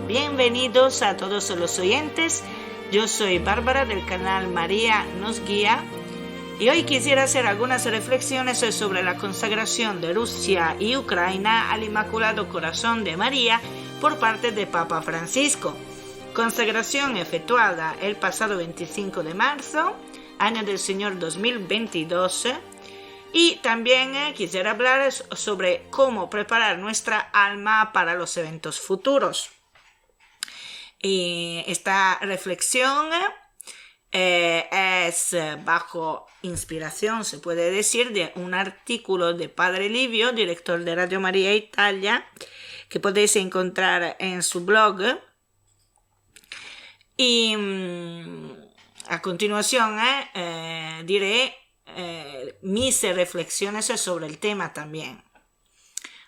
Bienvenidos a todos los oyentes. Yo soy Bárbara del canal María nos guía y hoy quisiera hacer algunas reflexiones sobre la consagración de Rusia y Ucrania al Inmaculado Corazón de María por parte de Papa Francisco. Consagración efectuada el pasado 25 de marzo, año del Señor 2022. Y también quisiera hablar sobre cómo preparar nuestra alma para los eventos futuros. Y esta reflexión es bajo inspiración, se puede decir, de un artículo de Padre Livio, director de Radio María Italia, que podéis encontrar en su blog. Y a continuación diré mis reflexiones sobre el tema también.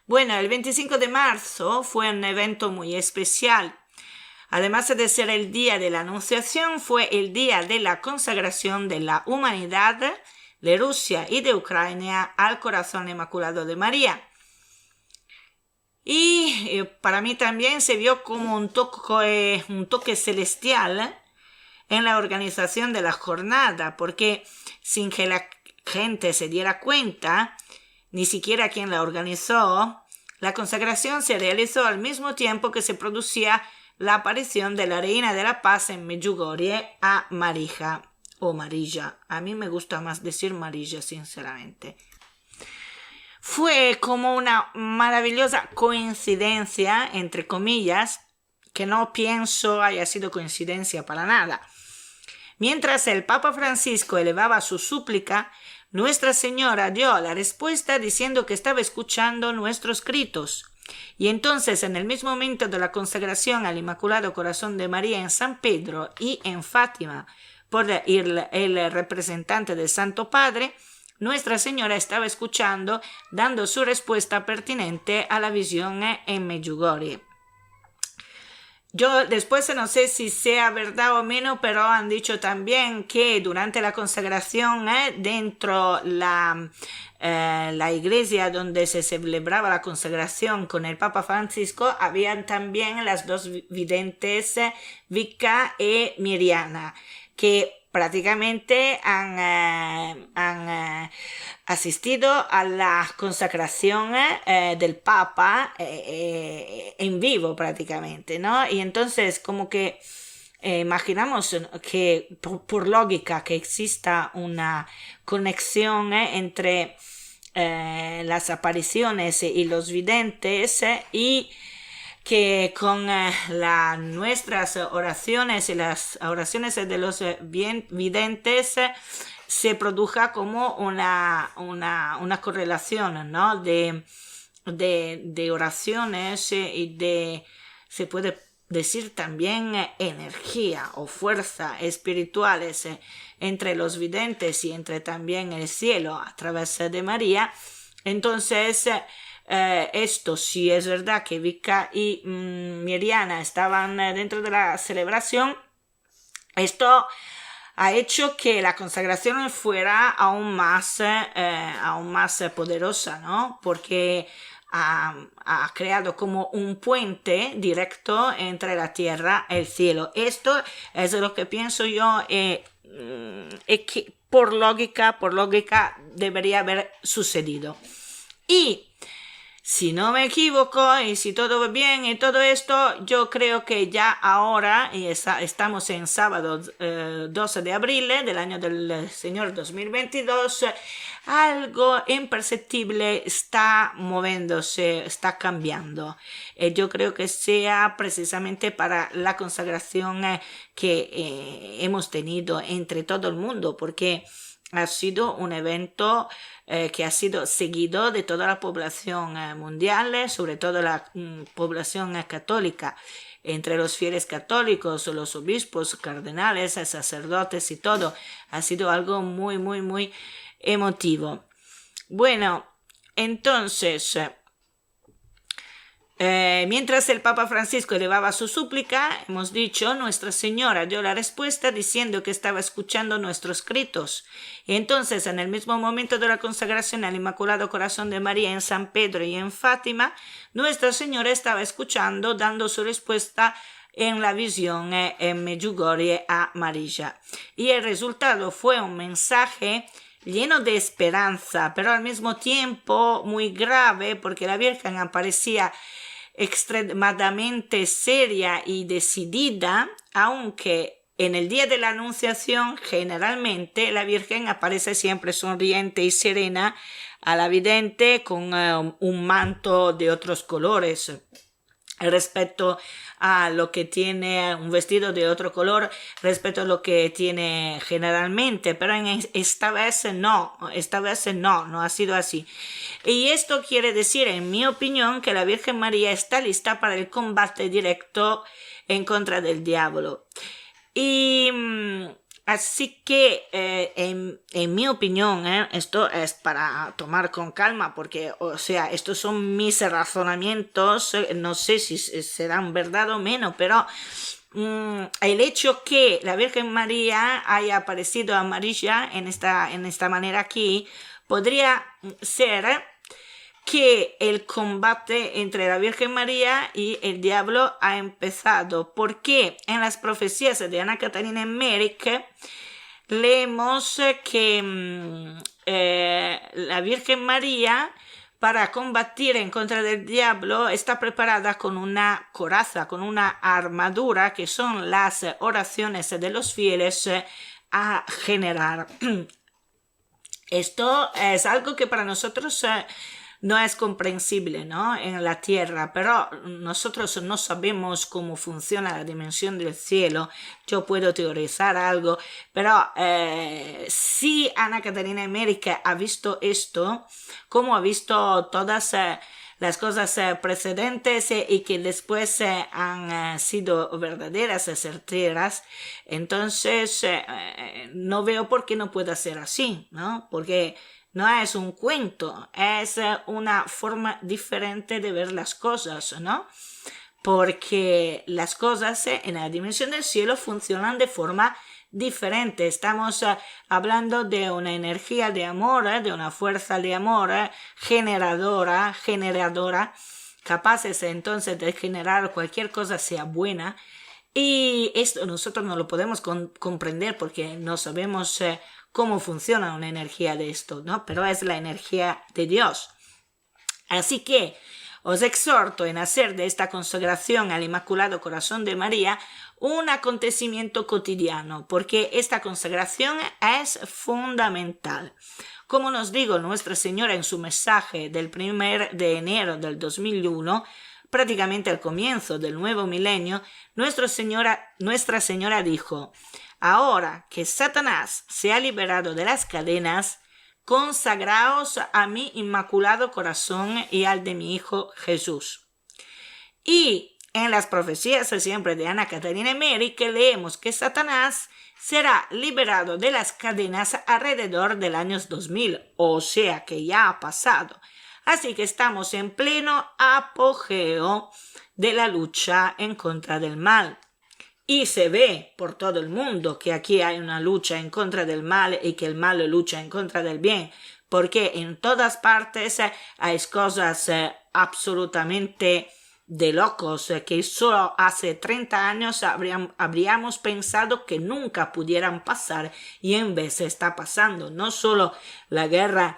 Bueno, el 25 de marzo fue un evento muy especial. Además de ser el día de la Anunciación, fue el día de la consagración de la humanidad de Rusia y de Ucrania al Corazón Inmaculado de María. Y para mí también se vio como un toque celestial en la organización de la jornada, porque sin que la gente se diera cuenta, ni siquiera quien la organizó, la consagración se realizó al mismo tiempo que se producía la aparición de la Reina de la Paz en Medjugorje a Marija o Marilla. A mí me gusta más decir Marilla, sinceramente. Fue como una maravillosa coincidencia, entre comillas, que no pienso haya sido coincidencia para nada. Mientras el Papa Francisco elevaba su súplica, Nuestra Señora dio la respuesta diciendo que estaba escuchando nuestros gritos. Y entonces, en el mismo momento de la consagración al Inmaculado Corazón de María en San Pedro y en Fátima por el representante del Santo Padre, Nuestra Señora estaba escuchando, dando su respuesta pertinente a la visión en Medjugorje. Yo después no sé si sea verdad o menos, pero han dicho también que durante la consagración dentro la iglesia donde se celebraba la consagración con el Papa Francisco, habían también las dos videntes, Vika y Miriana, que prácticamente han asistido a la consagración del Papa en vivo prácticamente, ¿no? Y entonces como que imaginamos que por lógica que exista una conexión entre las apariciones y los videntes y que con nuestras oraciones y las oraciones de los videntes se produja como una correlación, ¿no? de oraciones y se puede decir también energía o fuerza espirituales entre los videntes y entre también el cielo a través de María. Entonces esto sí es verdad que Vika y Miriana estaban dentro de la celebración. Esto ha hecho que la consagración fuera aún más poderosa, ¿no? Porque ha creado como un puente directo entre la tierra y el cielo. Esto es lo que pienso yo y que por lógica debería haber sucedido. Y si no me equivoco y si todo va bien y todo esto, yo creo que ya ahora, y estamos en sábado 12 de abril del año del Señor 2022, algo imperceptible está moviéndose, está cambiando. Yo creo que sea precisamente para la consagración que hemos tenido entre todo el mundo, porque ha sido un evento que ha sido seguido de toda la población mundial, sobre todo la población católica, entre los fieles católicos, los obispos, cardenales, sacerdotes y todo. Ha sido algo muy, muy, muy emotivo. Bueno, entonces, Mientras el Papa Francisco elevaba su súplica, hemos dicho, Nuestra Señora dio la respuesta diciendo que estaba escuchando nuestros gritos. Y entonces, en el mismo momento de la consagración al Inmaculado Corazón de María en San Pedro y en Fátima, Nuestra Señora estaba escuchando, dando su respuesta en la visión en Medjugorje a María. Y el resultado fue un mensaje lleno de esperanza, pero al mismo tiempo muy grave, porque la Virgen aparecía extremadamente seria y decidida, aunque en el día de la Anunciación generalmente la Virgen aparece siempre sonriente y serena a la vidente con un manto de otros colores. Respecto a lo que tiene un vestido de otro color respecto a lo que tiene generalmente, pero esta vez no ha sido así. Y esto quiere decir, en mi opinión, que la Virgen María está lista para el combate directo en contra del diablo. Y así que, en mi opinión, esto es para tomar con calma, porque, o sea, estos son mis razonamientos, no sé si serán verdad o menos, pero el hecho que la Virgen María haya aparecido a María en esta manera aquí, podría ser que el combate entre la Virgen María y el diablo ha empezado, porque en las profecías de Ana Catarina Emmerich leemos que la Virgen María, para combatir en contra del diablo, está preparada con una coraza, con una armadura, que son las oraciones de los fieles a generar. Esto es algo que para nosotros no es comprensible, ¿no? En la tierra, pero nosotros no sabemos cómo funciona la dimensión del cielo. Yo puedo teorizar algo, pero si Ana Catarina Emmerich ha visto esto, como ha visto todas las cosas precedentes y que después han sido verdaderas, certeras, entonces no veo por qué no pueda ser así, ¿no? Porque no es un cuento, es una forma diferente de ver las cosas, ¿no? Porque las cosas en la dimensión del cielo funcionan de forma diferente. Estamos hablando de una energía de amor, de una fuerza de amor generadora, capaces entonces de generar cualquier cosa sea buena. Y esto nosotros no lo podemos comprender porque no sabemos cómo funciona una energía de esto, ¿no? Pero es la energía de Dios. Así que os exhorto en hacer de esta consagración al Inmaculado Corazón de María un acontecimiento cotidiano, porque esta consagración es fundamental. Como nos dijo Nuestra Señora en su mensaje del 1 de enero del 2001, prácticamente al comienzo del nuevo milenio, Nuestra Señora dijo: ahora que Satanás se ha liberado de las cadenas, consagraos a mi Inmaculado Corazón y al de mi Hijo Jesús. Y en las profecías siempre de Ana Catarina Emmerich leemos que Satanás será liberado de las cadenas alrededor del año 2000, o sea que ya ha pasado. Así que estamos en pleno apogeo de la lucha en contra del mal. Y se ve por todo el mundo que aquí hay una lucha en contra del mal y que el mal lucha en contra del bien, porque en todas partes hay cosas absolutamente de locos que solo hace 30 años habríamos pensado que nunca pudieran pasar, y en vez está pasando. No solo la guerra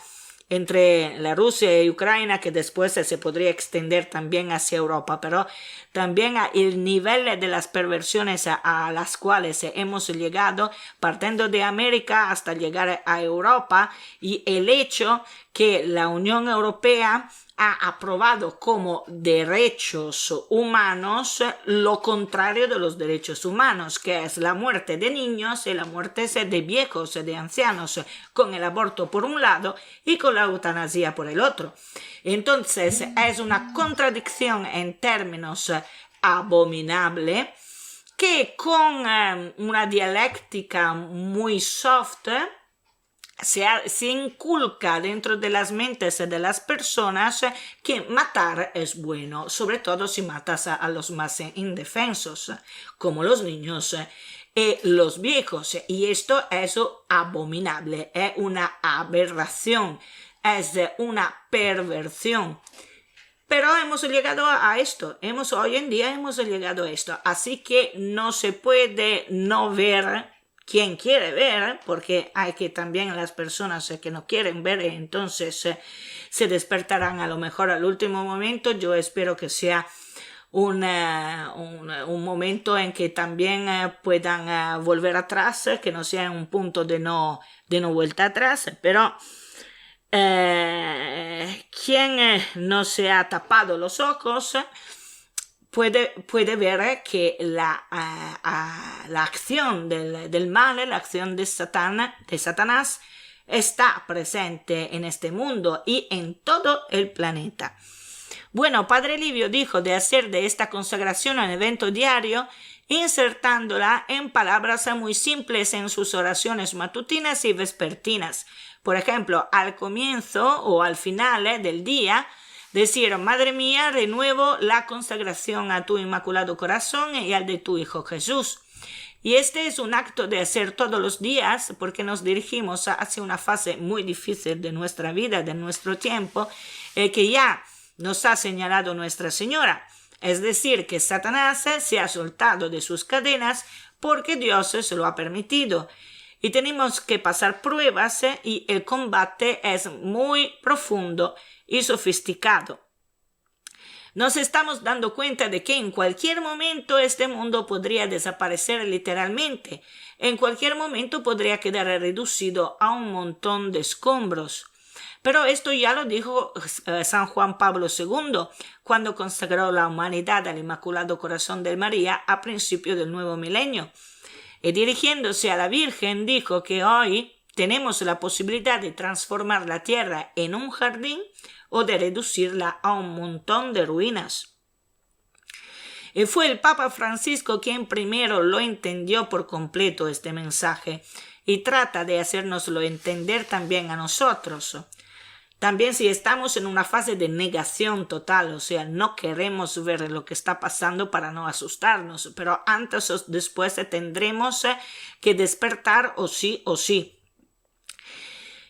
entre la Rusia y Ucrania, que después se podría extender también hacia Europa, pero también el nivel de las perversiones a las cuales hemos llegado, partiendo de América hasta llegar a Europa, y el hecho que la Unión Europea ha aprobado como derechos humanos lo contrario de los derechos humanos, que es la muerte de niños y la muerte de viejos, de ancianos, con el aborto por un lado y con la eutanasia por el otro. Entonces es una contradicción en términos abominable, que con una dialéctica muy soft se inculca dentro de las mentes de las personas que matar es bueno, sobre todo si matas a los más indefensos, como los niños y los viejos. Y esto es abominable, es una aberración, es una perversión. Pero hemos llegado a esto, hoy en día hemos llegado a esto, así que no se puede no ver. Quien quiere ver, porque hay que también las personas que no quieren ver, entonces se despertarán a lo mejor al último momento. Yo espero que sea un momento en que también puedan volver atrás, que no sea un punto de no vuelta atrás, pero quien no se ha tapado los ojos puede ver que la acción del mal, la acción de Satanás, está presente en este mundo y en todo el planeta. Bueno, Padre Livio dijo de hacer de esta consagración un evento diario, insertándola en palabras muy simples en sus oraciones matutinas y vespertinas. Por ejemplo, al comienzo o al final del día, decir: Madre mía, renuevo la consagración a tu Inmaculado Corazón y al de tu Hijo Jesús. Y este es un acto de hacer todos los días, porque nos dirigimos hacia una fase muy difícil de nuestra vida, de nuestro tiempo, que ya nos ha señalado Nuestra Señora. Es decir, que Satanás se ha soltado de sus cadenas porque Dios se lo ha permitido. Y tenemos que pasar pruebas y el combate es muy profundo y sofisticado. Nos estamos dando cuenta de que en cualquier momento este mundo podría desaparecer literalmente. En cualquier momento podría quedar reducido a un montón de escombros. Pero esto ya lo dijo San Juan Pablo II cuando consagró la humanidad al Inmaculado Corazón de María a principio del nuevo milenio. Y dirigiéndose a la Virgen dijo que hoy tenemos la posibilidad de transformar la tierra en un jardín o de reducirla a un montón de ruinas. Y fue el Papa Francisco quien primero lo entendió por completo este mensaje y trata de hacérnoslo entender también a nosotros. También si estamos en una fase de negación total, o sea, no queremos ver lo que está pasando para no asustarnos, pero antes o después tendremos que despertar o sí o sí.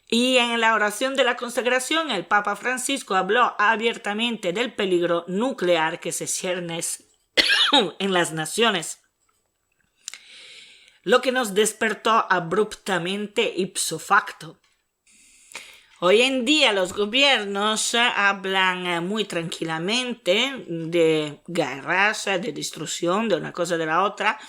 Y en la oración de la consagración, el Papa Francisco habló abiertamente del peligro nuclear que se cierne en las naciones, lo que nos despertó abruptamente ipso facto. Hoy en día los gobiernos hablan muy tranquilamente de guerras, de destrucción, de una cosa de la otra,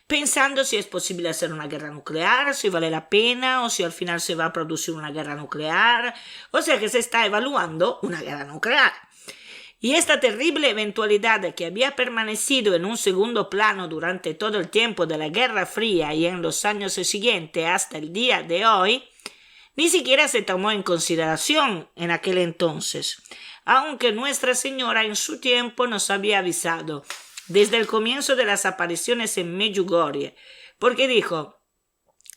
pensando si es posible hacer una guerra nuclear, si vale la pena o si al final se va a producir una guerra nuclear. O sea que se está evaluando una guerra nuclear. Y esta terrible eventualidad que había permanecido en un segundo plano durante todo el tiempo de la Guerra Fría y en los años siguientes hasta el día de hoy, ni siquiera se tomó en consideración en aquel entonces, aunque Nuestra Señora en su tiempo nos había avisado desde el comienzo de las apariciones en Medjugorje, porque dijo: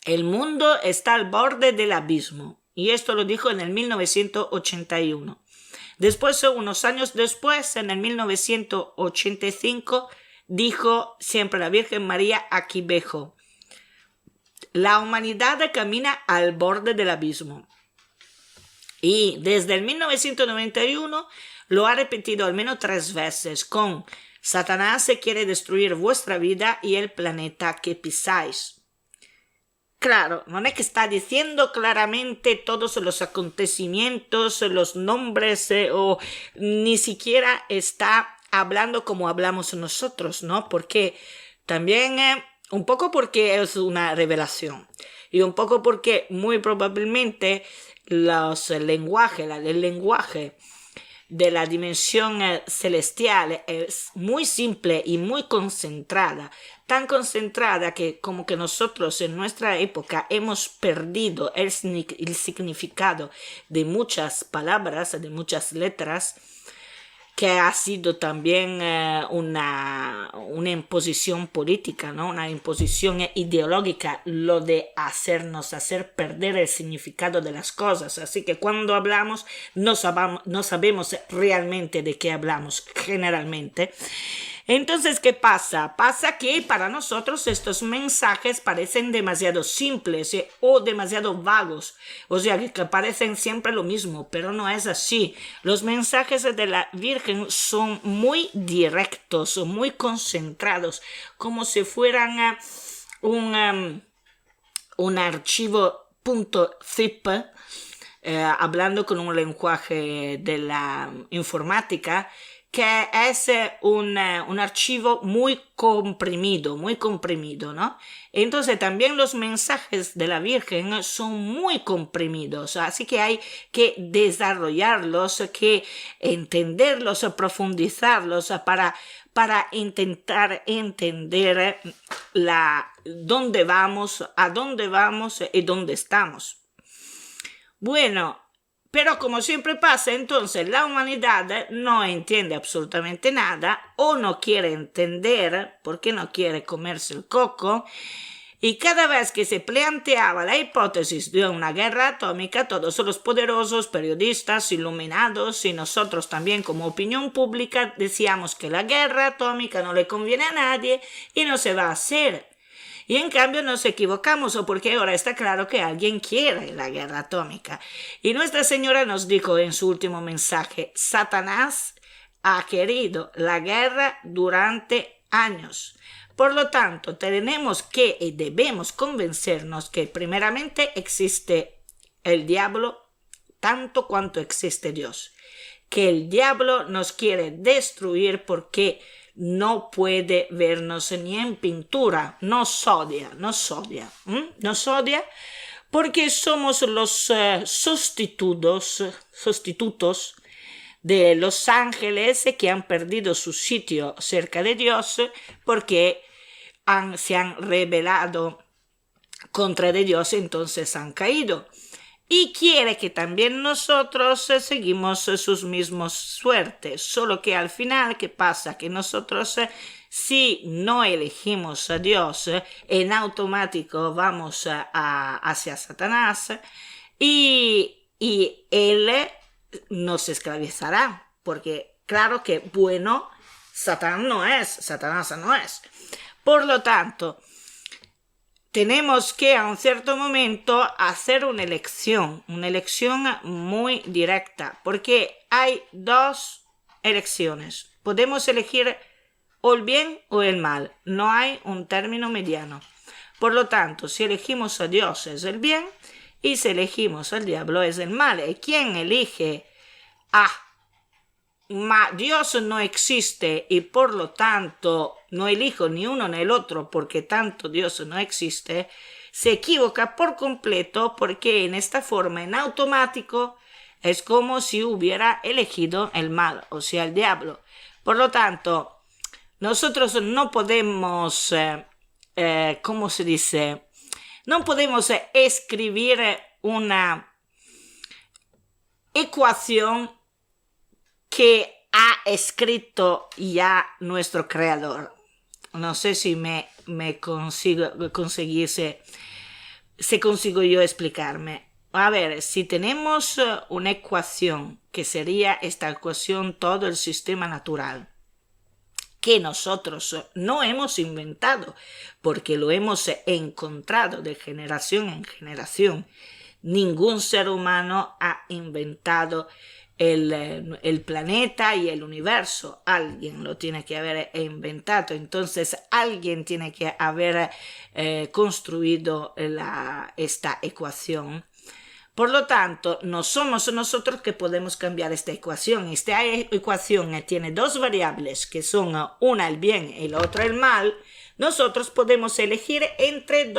el mundo está al borde del abismo, y esto lo dijo en el 1981. Después, unos años después, en el 1985, dijo siempre la Virgen María Akibejo: la humanidad camina al borde del abismo. Y desde el 1991 lo ha repetido al menos 3 veces con: Satanás quiere destruir vuestra vida y el planeta que pisáis. Claro, no es que está diciendo claramente todos los acontecimientos, los nombres, o ni siquiera está hablando como hablamos nosotros, ¿no? Porque también un poco porque es una revelación y un poco porque muy probablemente el lenguaje de la dimensión celestial es muy simple y muy concentrada, tan concentrada que como que nosotros en nuestra época hemos perdido el significado de muchas palabras, de muchas letras, que ha sido también una imposición política, ¿no? Una imposición ideológica, lo de hacer perder el significado de las cosas. Así que cuando hablamos no sabemos realmente de qué hablamos generalmente. Entonces, ¿qué pasa? Pasa que para nosotros estos mensajes parecen demasiado simples o demasiado vagos, o sea, que parecen siempre lo mismo, pero no es así. Los mensajes de la Virgen son muy directos, muy concentrados, como si fueran un archivo .zip, hablando con un lenguaje de la informática, que es un archivo muy comprimido, ¿no? Entonces también los mensajes de la Virgen son muy comprimidos, así que hay que desarrollarlos, que entenderlos, profundizarlos para intentar entender dónde vamos, a dónde vamos y dónde estamos. Bueno, pero como siempre pasa, entonces la humanidad no entiende absolutamente nada o no quiere entender porque no quiere comerse el coco, y cada vez que se planteaba la hipótesis de una guerra atómica, todos los poderosos, periodistas, iluminados y nosotros también como opinión pública decíamos que la guerra atómica no le conviene a nadie y no se va a hacer. Y en cambio nos equivocamos, o porque ahora está claro que alguien quiere la guerra atómica. Y Nuestra Señora nos dijo en su último mensaje: Satanás ha querido la guerra durante años. Por lo tanto, tenemos que y debemos convencernos que primeramente existe el diablo tanto cuanto existe Dios. Que el diablo nos quiere destruir porque no puede vernos ni en pintura, nos odia porque somos los sustitutos de los ángeles que han perdido su sitio cerca de Dios porque se han rebelado contra de Dios, entonces han caído. Y quiere que también nosotros seguimos sus mismos suertes, solo que al final, ¿qué pasa? Que nosotros, si no elegimos a Dios, en automático vamos hacia Satanás y él nos esclavizará, porque claro que bueno, Satanás no es. Por lo tanto, tenemos que a un cierto momento hacer una elección muy directa, porque hay dos elecciones. Podemos elegir o el bien o el mal, no hay un término mediano. Por lo tanto, si elegimos a Dios es el bien y si elegimos al diablo es el mal. ¿Y quién elige Dios no existe y por lo tanto no elijo ni uno ni el otro porque tanto Dios no existe? Se equivoca por completo, porque en esta forma, en automático, es como si hubiera elegido el mal, o sea, el diablo. Por lo tanto, nosotros no podemos, ¿cómo se dice? No podemos escribir una ecuación que ha escrito ya nuestro creador. No sé si consigo yo explicarme. A ver, si tenemos una ecuación, que sería esta ecuación todo el sistema natural, que nosotros no hemos inventado, porque lo hemos encontrado de generación en generación. Ningún ser humano ha inventado el planeta y el universo. Alguien lo tiene que haber inventado, entonces alguien tiene que haber construido esta ecuación. Por lo tanto, no somos nosotros que podemos cambiar esta ecuación. Esta ecuación tiene dos variables, que son una el bien y la otra el mal. Nosotros podemos elegir entre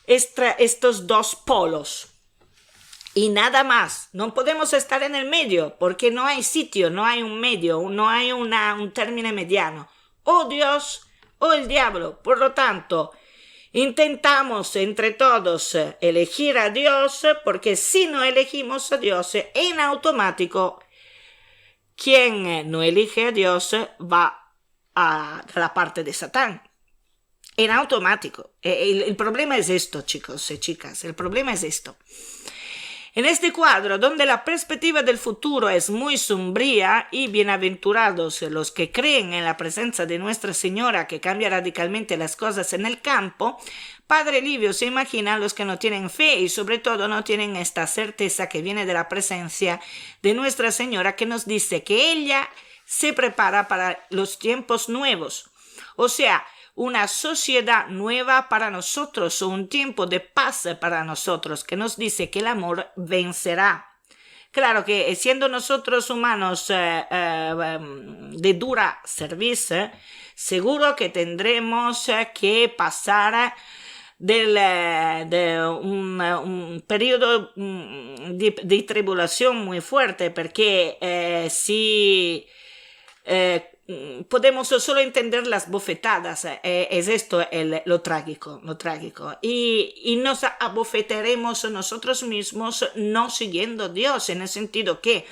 estos dos polos. Y nada más, no podemos estar en el medio, porque no hay sitio, no hay un medio, no hay un término mediano. O Dios o el diablo. Por lo tanto, intentamos entre todos elegir a Dios, porque si no elegimos a Dios, en automático quien no elige a Dios va a la parte de Satán. En automático. El problema es esto, chicos y chicas, el problema es esto. En este cuadro, donde la perspectiva del futuro es muy sombría, y bienaventurados los que creen en la presencia de Nuestra Señora que cambia radicalmente las cosas en el campo, Padre Livio se imagina a los que no tienen fe y sobre todo no tienen esta certeza que viene de la presencia de Nuestra Señora, que nos dice que ella se prepara para los tiempos nuevos. O sea, una sociedad nueva para nosotros, o un tiempo de paz para nosotros, que nos dice que el amor vencerá. Claro que siendo nosotros humanos de dura servicio, seguro que tendremos que pasar de un periodo de tribulación muy fuerte, porque si podemos solo entender las bofetadas, es esto lo trágico, y nos abofetaremos nosotros mismos no siguiendo a Dios, en el sentido que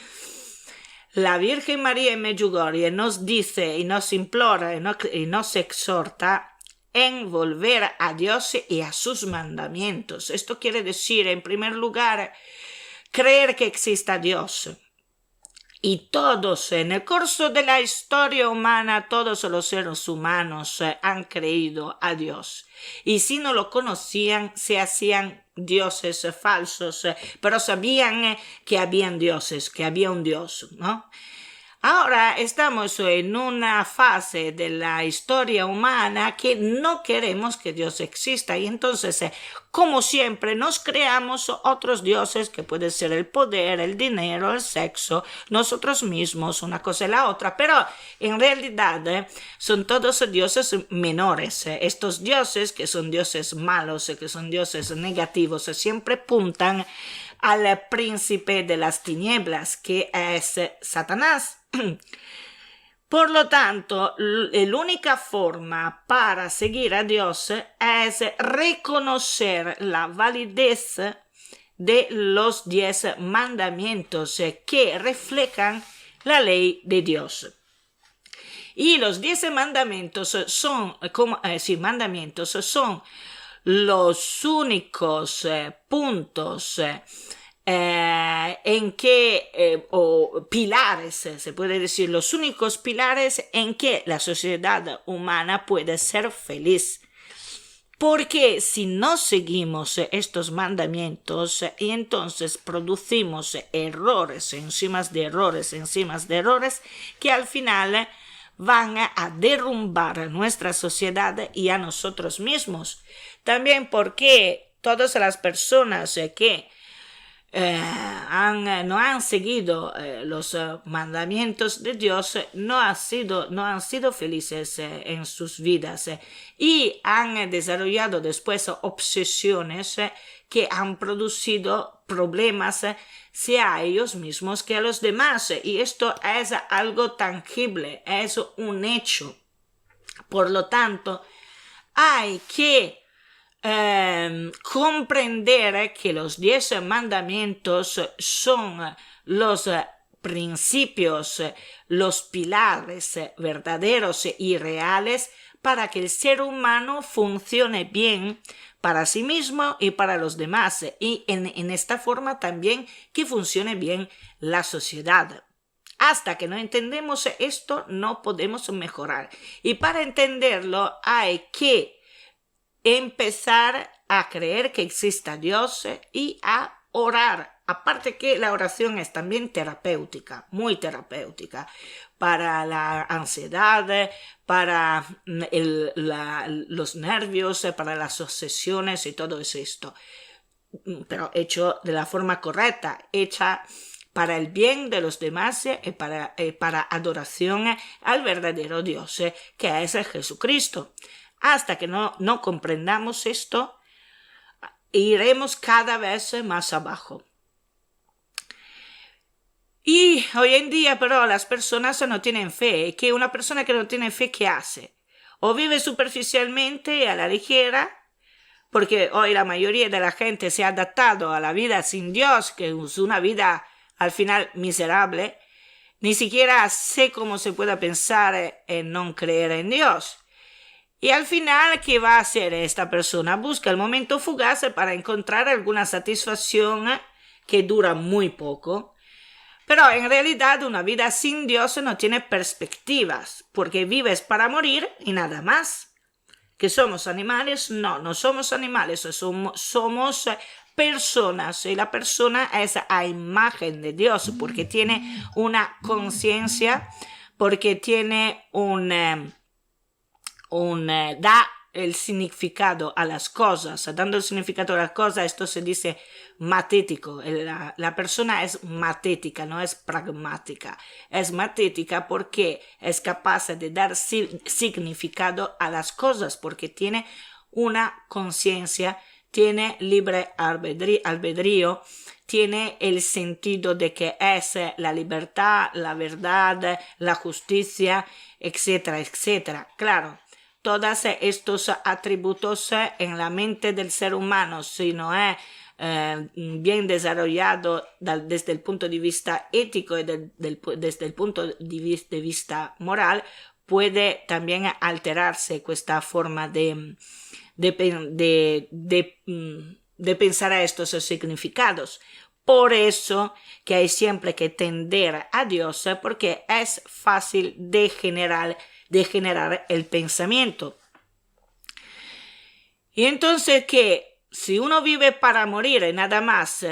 la Virgen María en Medjugorje nos dice y nos implora y nos exhorta en volver a Dios y a sus mandamientos. Esto quiere decir, en primer lugar, creer que exista Dios. Y todos, en el curso de la historia humana, todos los seres humanos han creído a Dios. Y si no lo conocían, se hacían dioses falsos, pero sabían que habían dioses, que había un Dios, ¿no? Ahora estamos en una fase de la historia humana que no queremos que Dios exista, y entonces, como siempre, nos creamos otros dioses, que puede ser el poder, el dinero, el sexo, nosotros mismos, una cosa y la otra, pero en realidad son todos dioses menores. Estos dioses, que son dioses malos, que son dioses negativos, siempre apuntan al príncipe de las tinieblas, que es Satanás. Por lo tanto, la única forma para seguir a Dios es reconocer la validez de los 10 mandamientos que reflejan la ley de Dios. Y los 10 mandamientos son los únicos puntos en que, o pilares, se puede decir, los únicos pilares en que la sociedad humana puede ser feliz. Porque si no seguimos estos mandamientos, y entonces producimos errores encima de errores, que al final van a derrumbar nuestra sociedad y a nosotros mismos. También porque todas las personas que no han seguido los mandamientos de Dios no han sido felices en sus vidas, y han desarrollado después obsesiones que han producido problemas sea a ellos mismos que a los demás, y esto es algo tangible, es un hecho. Por lo tanto, hay que comprender que los 10 mandamientos son los principios, los pilares verdaderos y reales para que el ser humano funcione bien para sí mismo y para los demás, y en esta forma también que funcione bien la sociedad. Hasta que no entendemos esto, no podemos mejorar, y para entenderlo hay que empezar a creer que exista Dios y a orar. Aparte que la oración es también terapéutica, muy terapéutica, para la ansiedad, para los nervios, para las obsesiones y todo esto. Pero hecho de la forma correcta, hecha para el bien de los demás y para adoración al verdadero Dios, que es Jesucristo. Hasta que no comprendamos esto, iremos cada vez más abajo. Y hoy en día, pero, las personas no tienen fe. Que una persona que no tiene fe, ¿qué hace? O vive superficialmente, a la ligera, porque hoy la mayoría de la gente se ha adaptado a la vida sin Dios, que es una vida al final miserable, Ni siquiera sé cómo se pueda pensar en no creer en Dios. Y al final, ¿qué va a hacer esta persona? Busca el momento fugaz para encontrar alguna satisfacción que dura muy poco. Pero en realidad una vida sin Dios no tiene perspectivas, porque vives para morir y nada más. ¿Que somos animales? No, no somos animales, somos personas, y la persona es a imagen de Dios, porque tiene una conciencia, porque tiene da el significado a las cosas. Dando el significado a las cosas, esto se dice matético. La persona es matética, no es pragmática. Es matética porque es capaz de dar significado a las cosas, porque tiene una conciencia, tiene libre albedrío, tiene el sentido de que es la libertad, la verdad, la justicia, etcétera, etcétera. Claro, todos estos atributos en la mente del ser humano, si no es bien desarrollado desde el punto de vista ético y desde el punto de vista moral, puede también alterarse esta forma de pensar a estos significados. Por eso que hay siempre que tender a Dios, porque es fácil de generar el pensamiento. Y entonces que si uno vive para morir y nada más,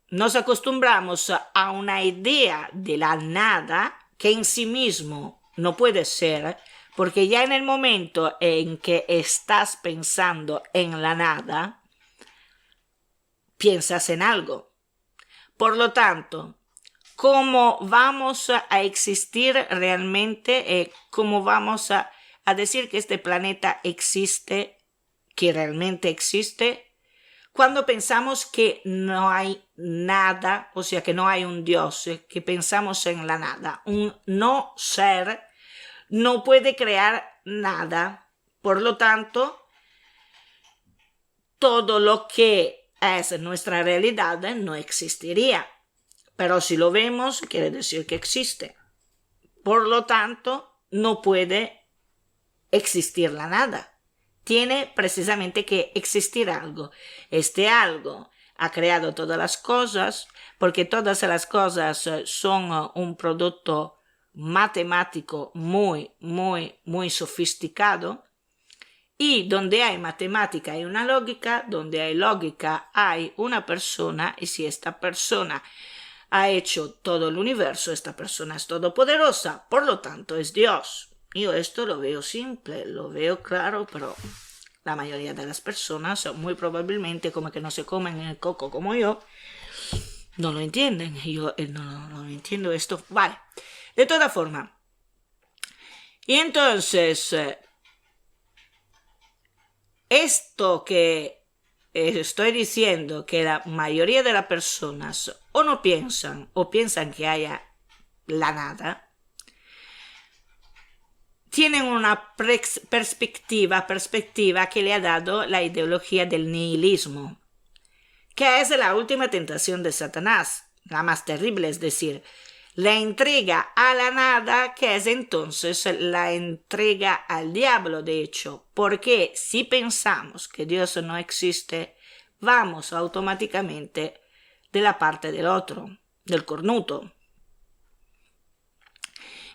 nos acostumbramos a una idea de la nada que en sí mismo no puede ser, porque ya en el momento en que estás pensando en la nada, piensas en algo. Por lo tanto, ¿cómo vamos a existir realmente? ¿Cómo vamos a decir que este planeta existe, que realmente existe? Cuando pensamos que no hay nada, o sea, que no hay un Dios, que pensamos en la nada. Un no ser no puede crear nada. Por lo tanto, todo lo que es nuestra realidad no existiría. Pero si lo vemos, quiere decir que existe. Por lo tanto, no puede existir la nada. Tiene precisamente que existir algo. Este algo ha creado todas las cosas, porque todas las cosas son un producto matemático muy, muy, muy sofisticado. Y donde hay matemática hay una lógica, donde hay lógica hay una persona, y si esta persona ha hecho todo el universo, esta persona es todopoderosa, por lo tanto es Dios. Yo esto lo veo simple, lo veo claro, pero la mayoría de las personas, muy probablemente, como que no se comen el coco como yo, no lo entienden. Yo no entiendo esto. Vale, de toda forma. Y entonces, esto que estoy diciendo, que la mayoría de las personas o no piensan o piensan que haya la nada, tienen una perspectiva que le ha dado la ideología del nihilismo, que es la última tentación de Satanás, la más terrible, es decir, la entrega a la nada, que es entonces la entrega al diablo, de hecho, porque si pensamos que Dios no existe, vamos automáticamente de la parte del otro, del cornuto.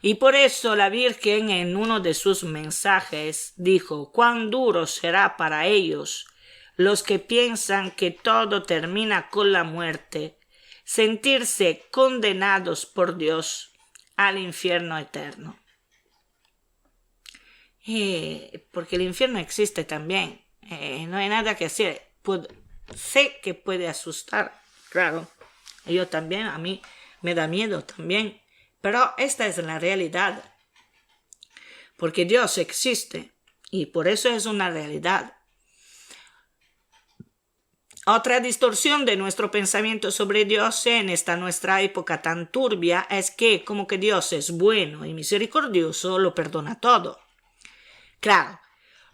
Y por eso la Virgen en uno de sus mensajes dijo: «Cuán duro será para ellos, los que piensan que todo termina con la muerte, sentirse condenados por Dios al infierno eterno». Porque el infierno existe también. No hay nada que hacer. Sé que puede asustar, claro. Yo también, a mí me da miedo también. Pero esta es la realidad, porque Dios existe y por eso es una realidad. Otra distorsión de nuestro pensamiento sobre Dios en esta nuestra época tan turbia es que como que Dios es bueno y misericordioso, lo perdona todo. Claro,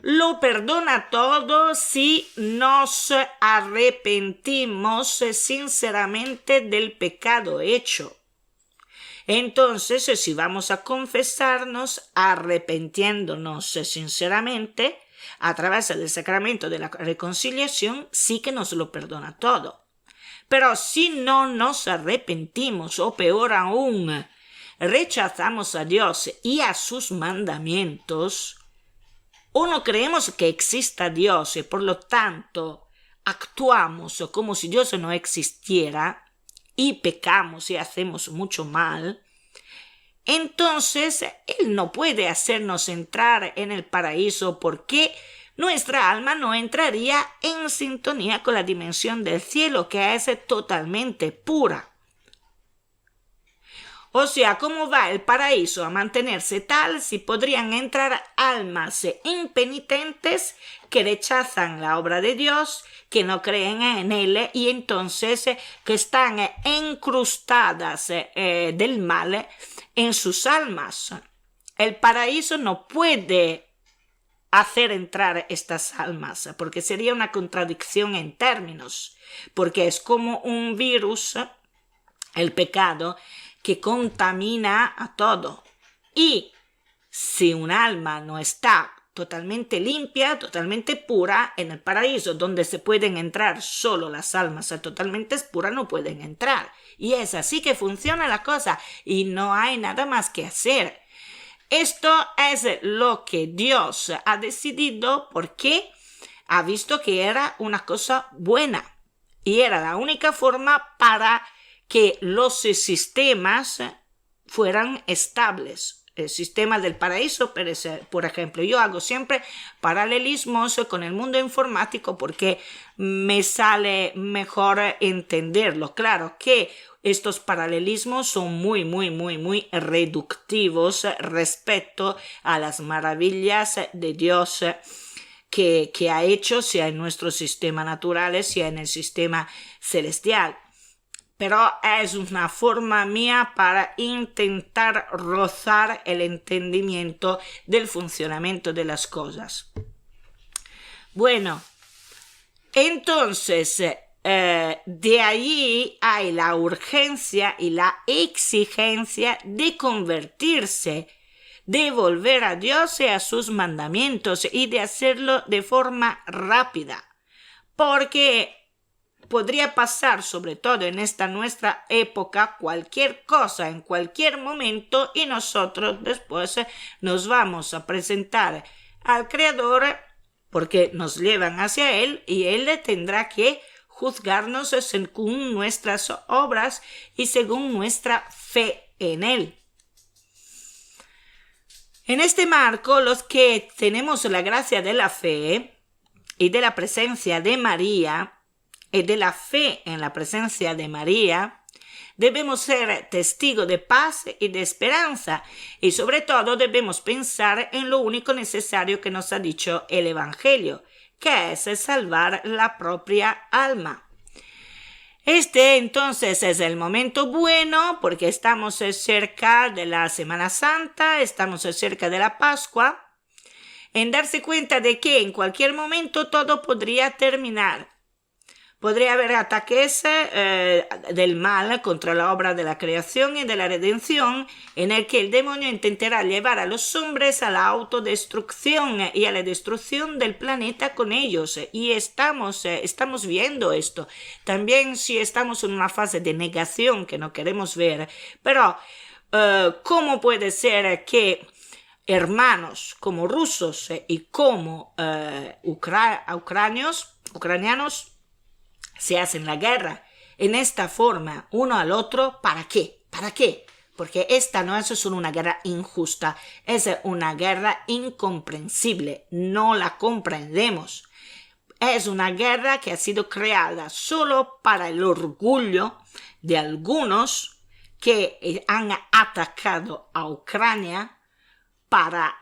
lo perdona todo si nos arrepentimos sinceramente del pecado hecho. Entonces, si vamos a confesarnos, arrepentiéndonos sinceramente, a través del sacramento de la reconciliación, sí que nos lo perdona todo. Pero si no nos arrepentimos, o peor aún, rechazamos a Dios y a sus mandamientos, o no creemos que exista Dios y por lo tanto actuamos como si Dios no existiera y pecamos y hacemos mucho mal, entonces Él no puede hacernos entrar en el paraíso porque nuestra alma no entraría en sintonía con la dimensión del cielo, que es totalmente pura. O sea, ¿cómo va el paraíso a mantenerse tal si podrían entrar almas impenitentes que rechazan la obra de Dios, que no creen en Él y entonces que están incrustadas del mal en sus almas? El paraíso no puede hacer entrar estas almas, porque sería una contradicción en términos, porque es como un virus, el pecado, que contamina a todo. Y si un alma no está totalmente limpia, totalmente pura, en el paraíso donde se pueden entrar solo las almas totalmente puras, no pueden entrar. Y es así que funciona la cosa y no hay nada más que hacer. Esto es lo que Dios ha decidido porque ha visto que era una cosa buena y era la única forma para que los sistemas fueran estables. El sistema del paraíso, por ejemplo, yo hago siempre paralelismos con el mundo informático porque me sale mejor entenderlo. Claro que estos paralelismos son muy reductivos respecto a las maravillas de Dios que ha hecho, sea en nuestro sistema natural, sea en el sistema celestial. Pero es una forma mía para intentar rozar el entendimiento del funcionamiento de las cosas. Bueno, entonces, de allí hay la urgencia y la exigencia de convertirse, de volver a Dios y a sus mandamientos y de hacerlo de forma rápida, porque podría pasar, sobre todo en esta nuestra época, cualquier cosa en cualquier momento y nosotros después nos vamos a presentar al Creador porque nos llevan hacia Él y Él tendrá que juzgarnos según nuestras obras y según nuestra fe en Él. En este marco, los que tenemos la gracia de la fe y de la presencia de María, y de la fe en la presencia de María, debemos ser testigos de paz y de esperanza y sobre todo debemos pensar en lo único necesario que nos ha dicho el Evangelio, que es salvar la propia alma. Este entonces es el momento bueno porque estamos cerca de la Semana Santa, estamos cerca de la Pascua, en darse cuenta de que en cualquier momento todo podría terminar. Podría haber ataques del mal contra la obra de la creación y de la redención, en el que el demonio intentará llevar a los hombres a la autodestrucción y a la destrucción del planeta con ellos. Y estamos viendo esto. También si estamos en una fase de negación que no queremos ver. Pero, ¿cómo puede ser que hermanos como rusos y como ucranianos se hacen la guerra en esta forma uno al otro? ¿Para qué? ¿Para qué? Porque esta no es solo una guerra injusta, es una guerra incomprensible, no la comprendemos. Es una guerra que ha sido creada solo para el orgullo de algunos que han atacado a Ucrania para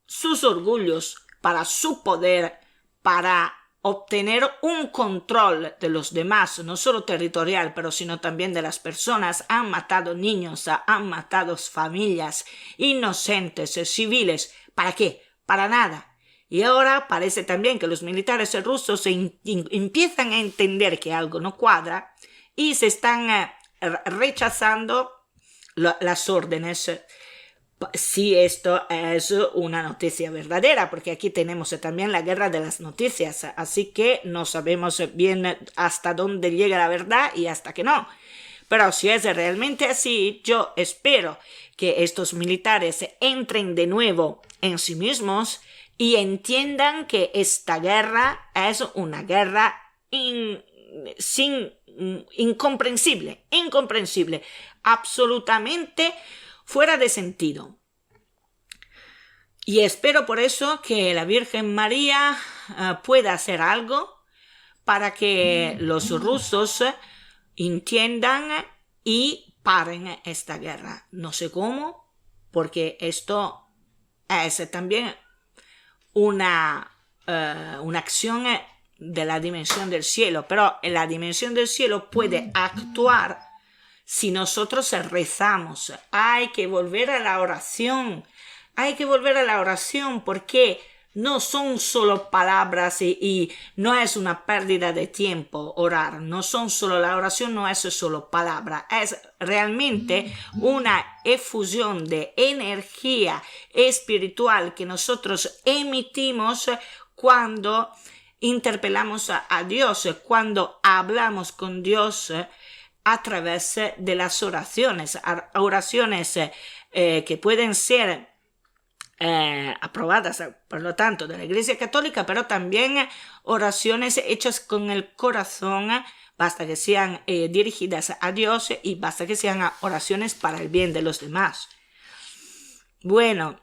sus orgullos, para su poder, para obtener un control de los demás, no solo territorial, pero sino también de las personas. Han matado niños, han matado familias inocentes, civiles. ¿Para qué? Para nada. Y ahora parece también que los militares rusos empiezan a entender que algo no cuadra y se están rechazando las órdenes, si esto es una noticia verdadera, porque aquí tenemos también la guerra de las noticias, así que no sabemos bien hasta dónde llega la verdad y hasta que no. Pero si es realmente así, yo espero que estos militares entren de nuevo en sí mismos y entiendan que esta guerra es una guerra incomprensible, absolutamente fuera de sentido. Y espero por eso que la Virgen María pueda hacer algo para que los rusos entiendan y paren esta guerra. No sé cómo, porque esto es también una acción de la dimensión del cielo, pero la dimensión del cielo puede actuar si nosotros rezamos. Hay que volver a la oración, porque no son solo palabras y no es una pérdida de tiempo orar, la oración no es solo palabra, es realmente una efusión de energía espiritual que nosotros emitimos cuando interpelamos a Dios, cuando hablamos con Dios a través de las oraciones que pueden ser aprobadas, por lo tanto, de la Iglesia Católica, pero también oraciones hechas con el corazón, basta que sean dirigidas a Dios y basta que sean oraciones para el bien de los demás. Bueno,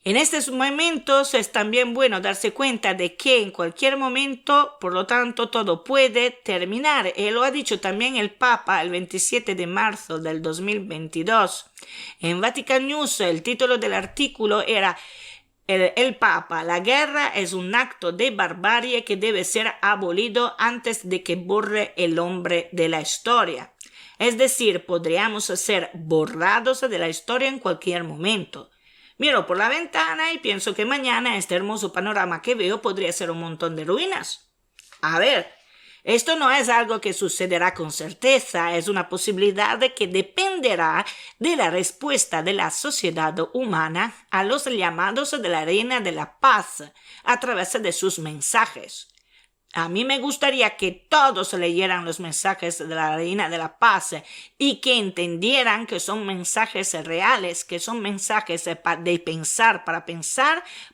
en estos momentos es también bueno darse cuenta de que en cualquier momento, por lo tanto, todo puede terminar. Y lo ha dicho también el Papa el 27 de marzo del 2022. En Vatican News el título del artículo era el Papa: la guerra es un acto de barbarie que debe ser abolido antes de que borre el hombre de la historia. Es decir, podríamos ser borrados de la historia en cualquier momento. Miro por la ventana y pienso que mañana este hermoso panorama que veo podría ser un montón de ruinas. A ver, esto no es algo que sucederá con certeza, es una posibilidad que dependerá de la respuesta de la sociedad humana a los llamados de la Reina de la Paz a través de sus mensajes. A mí me gustaría que todos leyeran los mensajes de la Reina de la Paz y que entendieran que son mensajes reales, que son mensajes de pensar,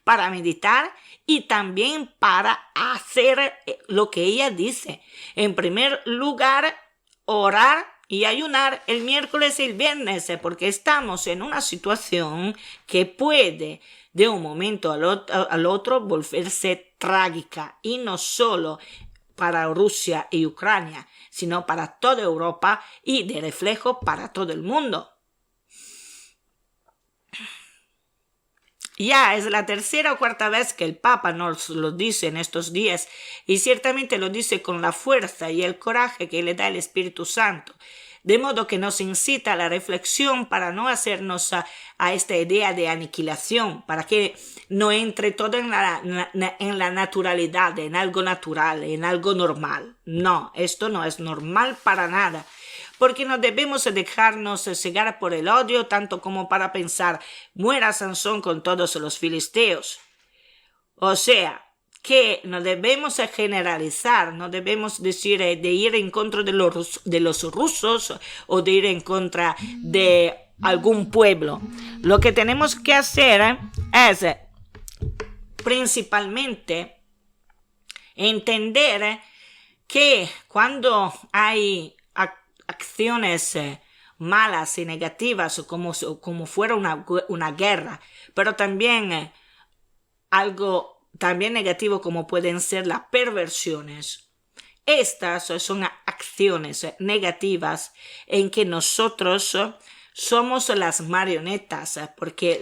para meditar y también para hacer lo que ella dice. En primer lugar, orar y ayunar el miércoles y el viernes, porque estamos en una situación que puede de un momento al otro volverse trágica, y no solo para Rusia y Ucrania, sino para toda Europa y de reflejo para todo el mundo. Ya es la tercera o cuarta vez que el Papa nos lo dice en estos días, y ciertamente lo dice con la fuerza y el coraje que le da el Espíritu Santo, de modo que nos incita a la reflexión para no hacernos a esta idea de aniquilación, para que no entre todo en la naturalidad, en algo natural, en algo normal. No, esto no es normal para nada, porque no debemos dejarnos cegar por el odio tanto como para pensar muera Sansón con todos los filisteos. O sea, que no debemos generalizar, no debemos decir de ir en contra de los rusos o de ir en contra de algún pueblo. Lo que tenemos que hacer es principalmente entender que cuando hay acciones malas y negativas, como fuera una guerra, pero también algo también negativo como pueden ser las perversiones. Estas son acciones negativas en que nosotros somos las marionetas, porque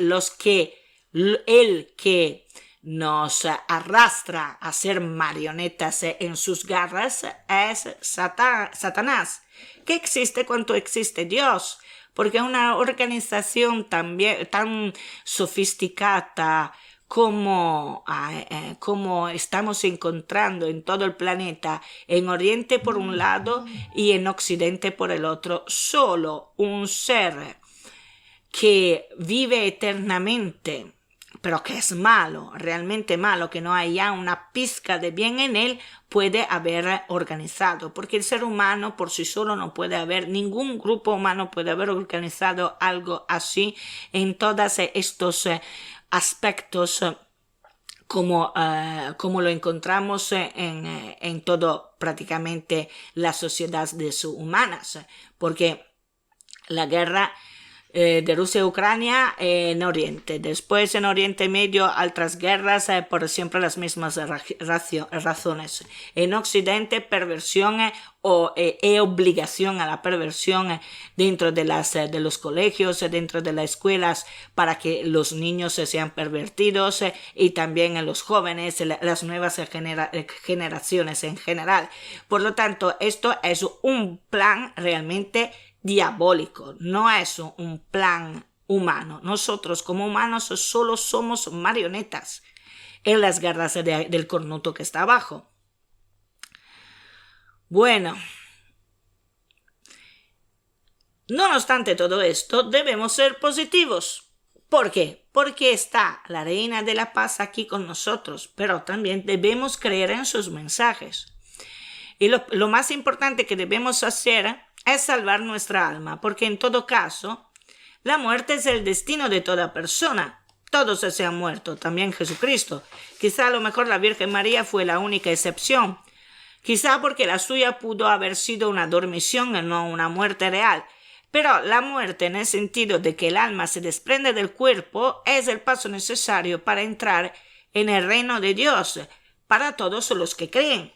el que nos arrastra a ser marionetas en sus garras es Satanás, que existe cuanto existe Dios, porque una organización tan sofisticada como estamos encontrando en todo el planeta, en Oriente por un lado y en Occidente por el otro, solo un ser que vive eternamente, pero que es malo, realmente malo, que no haya una pizca de bien en él, puede haber organizado, porque el ser humano por sí solo no puede haber, ningún grupo humano puede haber organizado algo así en todos estos aspectos como lo encontramos en todo prácticamente las sociedades humanas, porque la guerra de Rusia y Ucrania en Oriente, después en Oriente Medio otras guerras por siempre las mismas razones, en Occidente perversión e obligación a la perversión dentro de los colegios, dentro de las escuelas, para que los niños sean pervertidos y también en los jóvenes, las nuevas generaciones en general. Por lo tanto, esto es un plan realmente diabólico, no es un plan humano. Nosotros como humanos solo somos marionetas en las garras del cornuto que está abajo. Bueno, no obstante todo esto, debemos ser positivos. ¿Por qué? Porque está la Reina de la Paz aquí con nosotros, pero también debemos creer en sus mensajes. Y lo más importante que debemos hacer es salvar nuestra alma, porque en todo caso, la muerte es el destino de toda persona. Todos se han muerto, también Jesucristo. Quizá a lo mejor la Virgen María fue la única excepción. Quizá porque la suya pudo haber sido una dormición y no una muerte real. Pero la muerte, en el sentido de que el alma se desprende del cuerpo, es el paso necesario para entrar en el reino de Dios, para todos los que creen.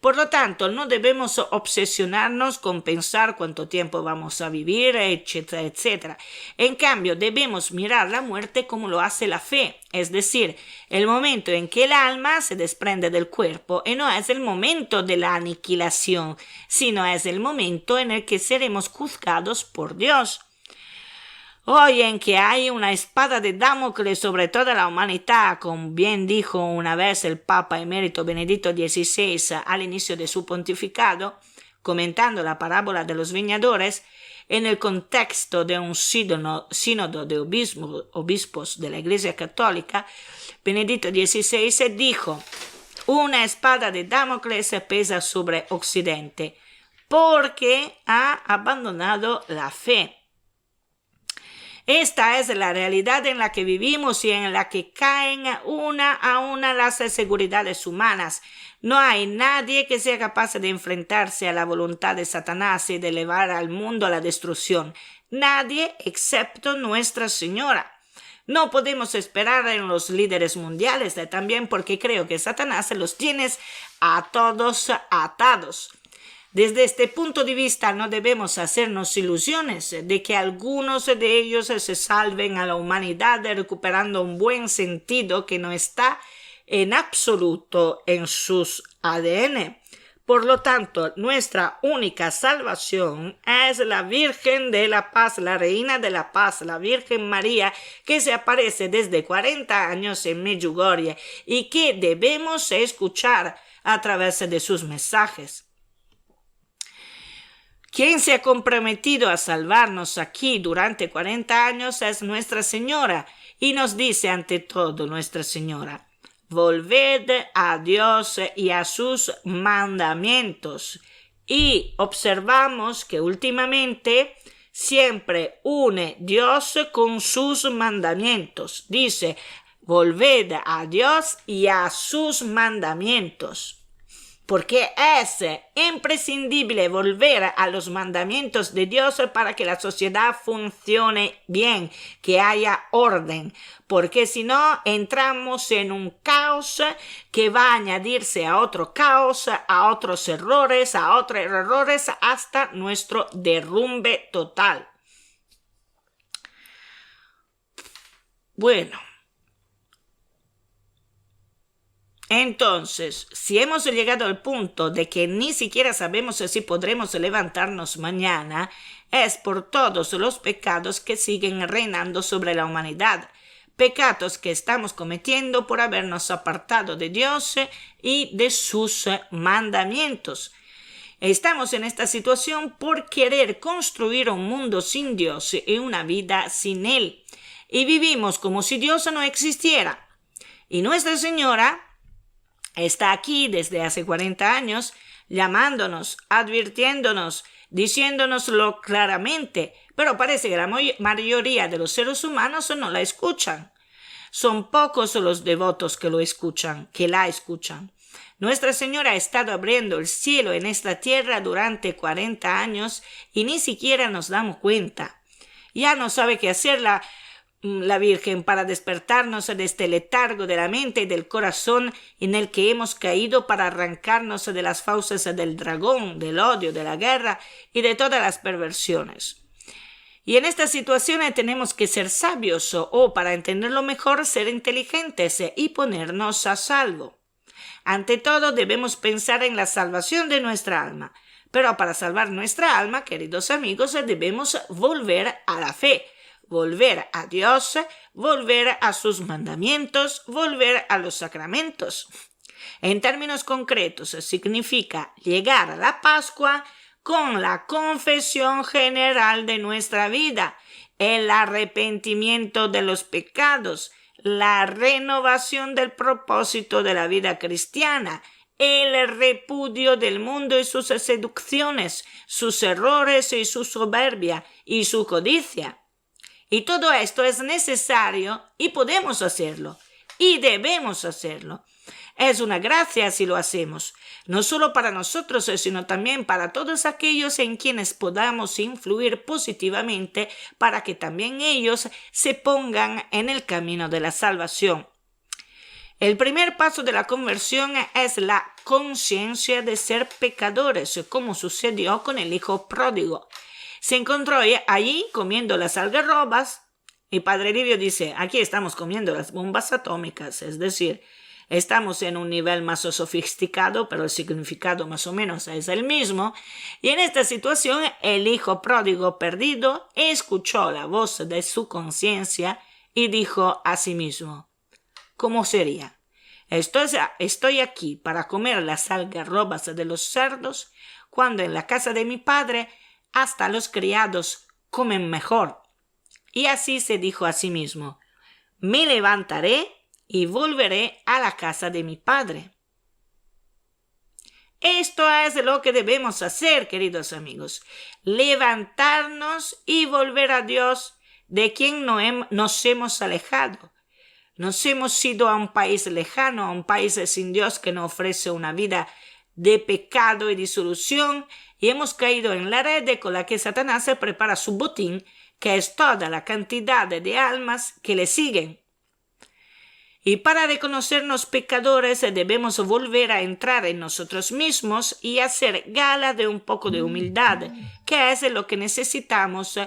Por lo tanto, no debemos obsesionarnos con pensar cuánto tiempo vamos a vivir, etcétera, etcétera. En cambio, debemos mirar la muerte como lo hace la fe, es decir, el momento en que el alma se desprende del cuerpo, y no es el momento de la aniquilación, sino es el momento en el que seremos juzgados por Dios. Hoy en que hay una espada de Damocles sobre toda la humanidad, como bien dijo una vez el Papa emérito Benedicto XVI al inicio de su pontificado, comentando la parábola de los viñadores, en el contexto de un sínodo de obispos de la Iglesia Católica, Benedicto XVI dijo: una espada de Damocles pesa sobre Occidente, porque ha abandonado la fe. Esta es la realidad en la que vivimos y en la que caen una a una las seguridades humanas. No hay nadie que sea capaz de enfrentarse a la voluntad de Satanás y de llevar al mundo a la destrucción. Nadie excepto Nuestra Señora. No podemos esperar en los líderes mundiales, también porque creo que Satanás los tiene a todos atados. Desde este punto de vista no debemos hacernos ilusiones de que algunos de ellos se salven a la humanidad recuperando un buen sentido que no está en absoluto en sus ADN. Por lo tanto, nuestra única salvación es la Virgen de la Paz, la Reina de la Paz, la Virgen María, que se aparece desde 40 años en Medjugorje y que debemos escuchar a través de sus mensajes. Quien se ha comprometido a salvarnos aquí durante 40 años es Nuestra Señora, y nos dice ante todo Nuestra Señora: volved a Dios y a sus mandamientos. Y observamos que últimamente siempre une Dios con sus mandamientos. Dice: volved a Dios y a sus mandamientos. Porque es imprescindible volver a los mandamientos de Dios para que la sociedad funcione bien, que haya orden, porque si no entramos en un caos que va a añadirse a otro caos, a otros errores, hasta nuestro derrumbe total. Bueno. Entonces, si hemos llegado al punto de que ni siquiera sabemos si podremos levantarnos mañana, es por todos los pecados que siguen reinando sobre la humanidad, pecados que estamos cometiendo por habernos apartado de Dios y de sus mandamientos. Estamos en esta situación por querer construir un mundo sin Dios y una vida sin Él. Y vivimos como si Dios no existiera. Y Nuestra Señora está aquí desde hace 40 años, llamándonos, advirtiéndonos, diciéndonoslo claramente, pero parece que la mayoría de los seres humanos no la escuchan. Son pocos los devotos que la escuchan. Nuestra Señora ha estado abriendo el cielo en esta tierra durante 40 años y ni siquiera nos damos cuenta. Ya no sabe qué hacer la Virgen para despertarnos de este letargo de la mente y del corazón en el que hemos caído, para arrancarnos de las fauces del dragón, del odio, de la guerra y de todas las perversiones. Y en estas situaciones tenemos que ser sabios o, para entenderlo mejor, ser inteligentes y ponernos a salvo. Ante todo, debemos pensar en la salvación de nuestra alma. Pero para salvar nuestra alma, queridos amigos, debemos volver a la fe, volver a Dios, volver a sus mandamientos, volver a los sacramentos. En términos concretos, significa llegar a la Pascua con la confesión general de nuestra vida, el arrepentimiento de los pecados, la renovación del propósito de la vida cristiana, el repudio del mundo y sus seducciones, sus errores y su soberbia y su codicia. Y todo esto es necesario y podemos hacerlo y debemos hacerlo. Es una gracia si lo hacemos, no solo para nosotros, sino también para todos aquellos en quienes podamos influir positivamente para que también ellos se pongan en el camino de la salvación. El primer paso de la conversión es la conciencia de ser pecadores, como sucedió con el hijo pródigo. Se encontró allí comiendo las algarrobas y Padre Livio dice, aquí estamos comiendo las bombas atómicas, es decir, estamos en un nivel más sofisticado, pero el significado más o menos es el mismo. Y en esta situación, el hijo pródigo perdido escuchó la voz de su conciencia y dijo a sí mismo, ¿cómo sería? Estoy aquí para comer las algarrobas de los cerdos, cuando en la casa de mi padre hasta los criados comen mejor. Y así se dijo a sí mismo, me levantaré y volveré a la casa de mi padre. Esto es lo que debemos hacer, queridos amigos, levantarnos y volver a Dios, de quien nos hemos alejado. Nos hemos ido a un país lejano, a un país sin Dios que nos ofrece una vida de pecado y disolución, y hemos caído en la red con la que Satanás se prepara su botín, que es toda la cantidad de almas que le siguen. Y para reconocernos pecadores debemos volver a entrar en nosotros mismos y hacer gala de un poco de humildad, que es lo que necesitamos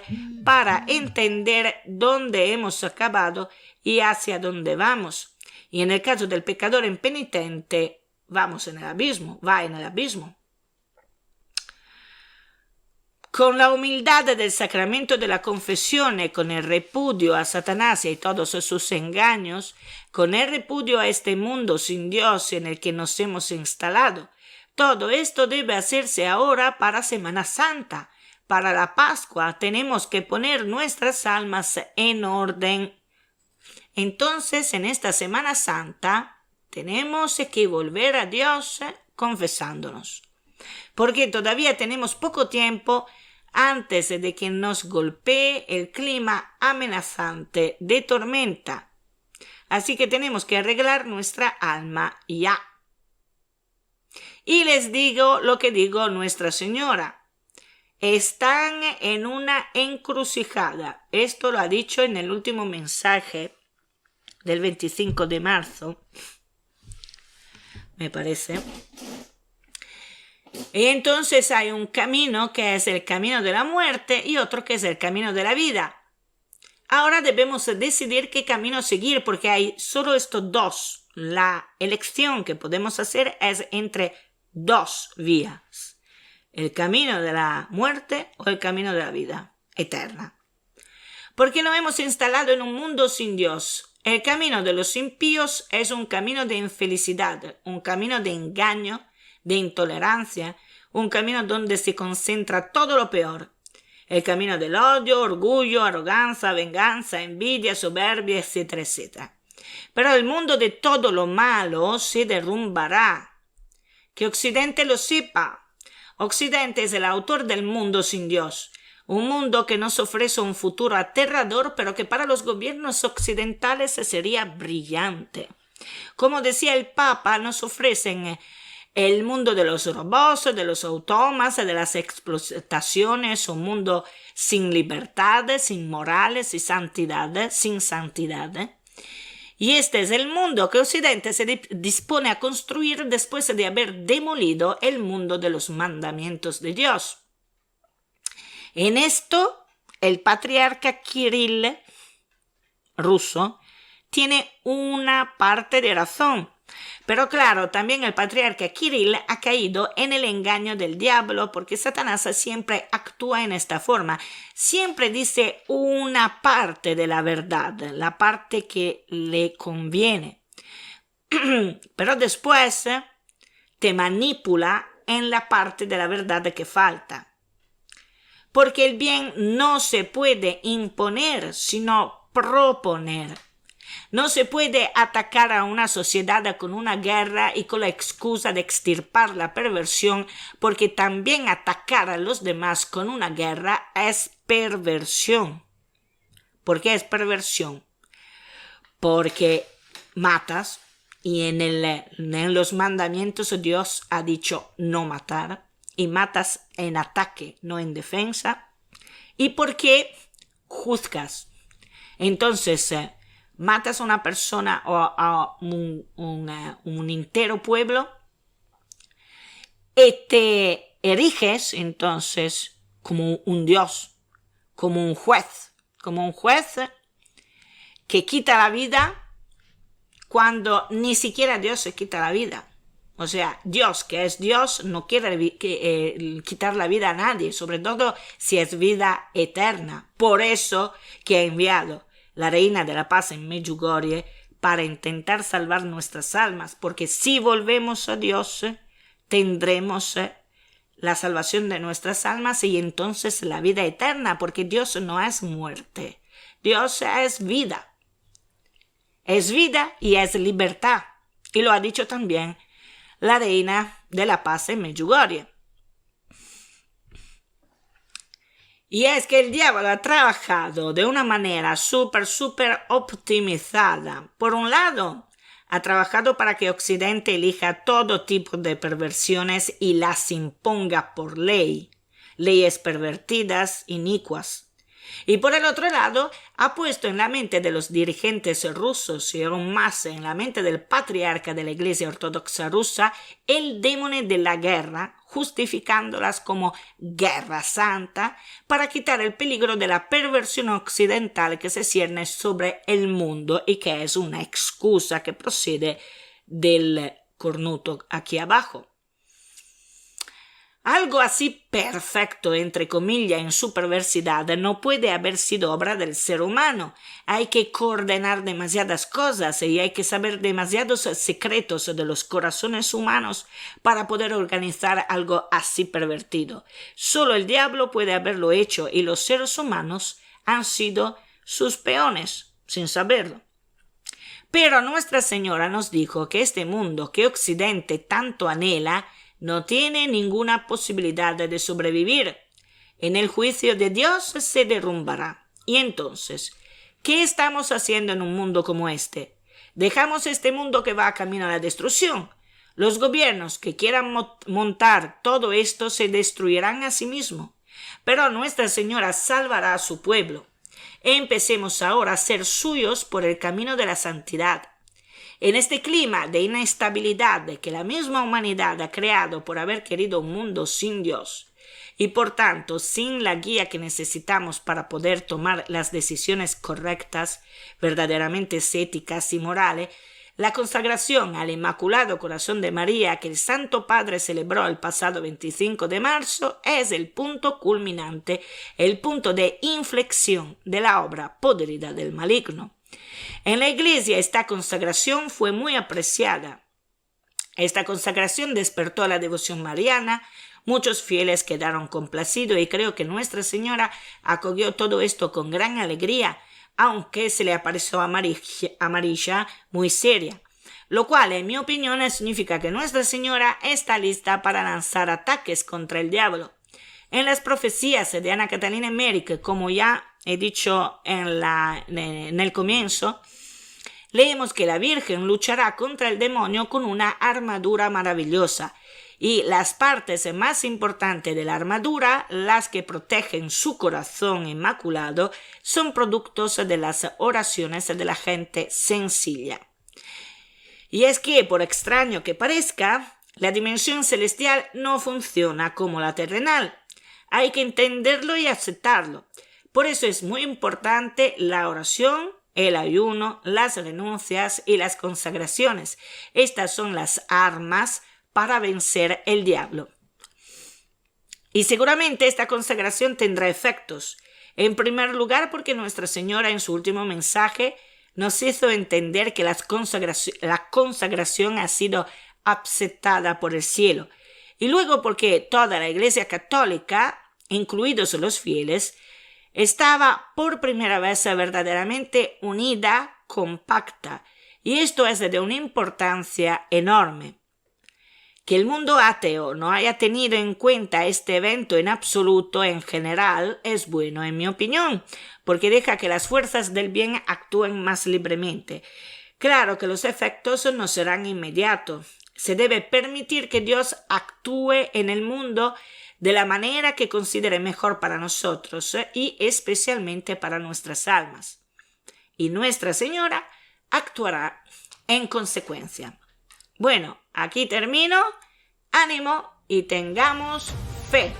para entender dónde hemos acabado y hacia dónde vamos. Y en el caso del pecador impenitente, va en el abismo. Con la humildad del sacramento de la confesión y con el repudio a Satanás y todos sus engaños, con el repudio a este mundo sin Dios en el que nos hemos instalado, todo esto debe hacerse ahora para Semana Santa. Para la Pascua tenemos que poner nuestras almas en orden. Entonces, en esta Semana Santa, tenemos que volver a Dios confesándonos, porque todavía tenemos poco tiempo antes de que nos golpee el clima amenazante de tormenta. Así que tenemos que arreglar nuestra alma ya. Y les digo lo que digo Nuestra Señora. Están en una encrucijada. Esto lo ha dicho en el último mensaje del 25 de marzo, me parece. Y entonces hay un camino que es el camino de la muerte y otro que es el camino de la vida. Ahora debemos decidir qué camino seguir, porque hay solo estos dos. La elección que podemos hacer es entre dos vías: el camino de la muerte o el camino de la vida eterna. Porque nos hemos instalado en un mundo sin Dios, El camino de los impíos es un camino de infelicidad, un camino de engaño, de intolerancia, un camino donde se concentra todo lo peor. El camino del odio, orgullo, arrogancia, venganza, envidia, soberbia, etcétera, etcétera. Pero el mundo de todo lo malo se derrumbará. Que Occidente lo sepa. Occidente es el autor del mundo sin Dios. Un mundo que nos ofrece un futuro aterrador, pero que para los gobiernos occidentales sería brillante. Como decía el Papa, nos ofrecen el mundo de los robots, de los autómatas, de las explotaciones, un mundo sin libertad, sin morales y santidad, sin santidad. Y este es el mundo que Occidente se dispone a construir después de haber demolido el mundo de los mandamientos de Dios. En esto, el patriarca Kirill, ruso, tiene una parte de razón. Pero claro, también el patriarca Kirill ha caído en el engaño del diablo, porque Satanás siempre actúa en esta forma. Siempre dice una parte de la verdad, la parte que le conviene. Pero después te manipula en la parte de la verdad que falta. Porque el bien no se puede imponer, sino proponer. No se puede atacar a una sociedad con una guerra y con la excusa de extirpar la perversión, porque también atacar a los demás con una guerra es perversión. ¿Por qué es perversión? Porque matas, y en los mandamientos Dios ha dicho no matar, y matas en ataque, no en defensa, y porque juzgas. Entonces, matas a una persona o a un entero pueblo y te eriges entonces como un Dios, como un juez que quita la vida cuando ni siquiera Dios se quita la vida. O sea, Dios, que es Dios, no quiere quitar la vida a nadie, sobre todo si es vida eterna. Por eso que ha enviado la reina de la paz en Medjugorje para intentar salvar nuestras almas, porque si volvemos a Dios, tendremos la salvación de nuestras almas y entonces la vida eterna, porque Dios no es muerte, Dios es vida. Es vida y es libertad. Y lo ha dicho también la reina de la paz en Medjugorje. Y es que el diablo ha trabajado de una manera súper optimizada. Por un lado, ha trabajado para que Occidente elija todo tipo de perversiones y las imponga por ley, leyes pervertidas, inicuas. Y por el otro lado, ha puesto en la mente de los dirigentes rusos y aún más en la mente del patriarca de la Iglesia Ortodoxa rusa el demonio de la guerra, justificándolas como guerra santa para quitar el peligro de la perversión occidental que se cierne sobre el mundo y que es una excusa que procede del cornuto aquí abajo. Algo así perfecto, entre comillas, en su perversidad, no puede haber sido obra del ser humano. Hay que coordinar demasiadas cosas y hay que saber demasiados secretos de los corazones humanos para poder organizar algo así pervertido. Solo el diablo puede haberlo hecho y los seres humanos han sido sus peones, sin saberlo. Pero Nuestra Señora nos dijo que este mundo que Occidente tanto anhela no tiene ninguna posibilidad de sobrevivir. En el juicio de Dios se derrumbará. Y entonces, ¿qué estamos haciendo en un mundo como este? Dejamos este mundo que va camino a la destrucción. Los gobiernos que quieran montar todo esto se destruirán a sí mismos. Pero Nuestra Señora salvará a su pueblo. Empecemos ahora a ser suyos por el camino de la santidad. En este clima de inestabilidad que la misma humanidad ha creado por haber querido un mundo sin Dios y por tanto sin la guía que necesitamos para poder tomar las decisiones correctas, verdaderamente éticas y morales, la consagración al Inmaculado Corazón de María que el Santo Padre celebró el pasado 25 de marzo es el punto culminante, el punto de inflexión de la obra podrida del maligno. En la Iglesia esta consagración fue muy apreciada. Esta consagración despertó la devoción mariana, muchos fieles quedaron complacidos y creo que Nuestra Señora acogió todo esto con gran alegría, aunque se le apareció amarilla muy seria, lo cual en mi opinión significa que Nuestra Señora está lista para lanzar ataques contra el diablo. En las profecías de Ana Catalina Emmerich, como ya he dicho en el comienzo, leemos que la Virgen luchará contra el demonio con una armadura maravillosa, y las partes más importantes de la armadura, las que protegen su corazón inmaculado, son productos de las oraciones de la gente sencilla. Y es que, por extraño que parezca, la dimensión celestial no funciona como la terrenal. Hay que entenderlo y aceptarlo. Por eso es muy importante la oración, el ayuno, las renuncias y las consagraciones. Estas son las armas para vencer el diablo. Y seguramente esta consagración tendrá efectos. En primer lugar, porque Nuestra Señora en su último mensaje nos hizo entender que la consagración ha sido aceptada por el cielo. Y luego porque toda la Iglesia Católica, incluidos los fieles, estaba por primera vez verdaderamente unida, compacta. Y esto es de una importancia enorme. Que el mundo ateo no haya tenido en cuenta este evento en absoluto en general es bueno en mi opinión, porque deja que las fuerzas del bien actúen más libremente. Claro que los efectos no serán inmediatos. Se debe permitir que Dios actúe en el mundo de la manera que considere mejor para nosotros y especialmente para nuestras almas. Y Nuestra Señora actuará en consecuencia. Bueno, aquí termino. Ánimo y tengamos fe.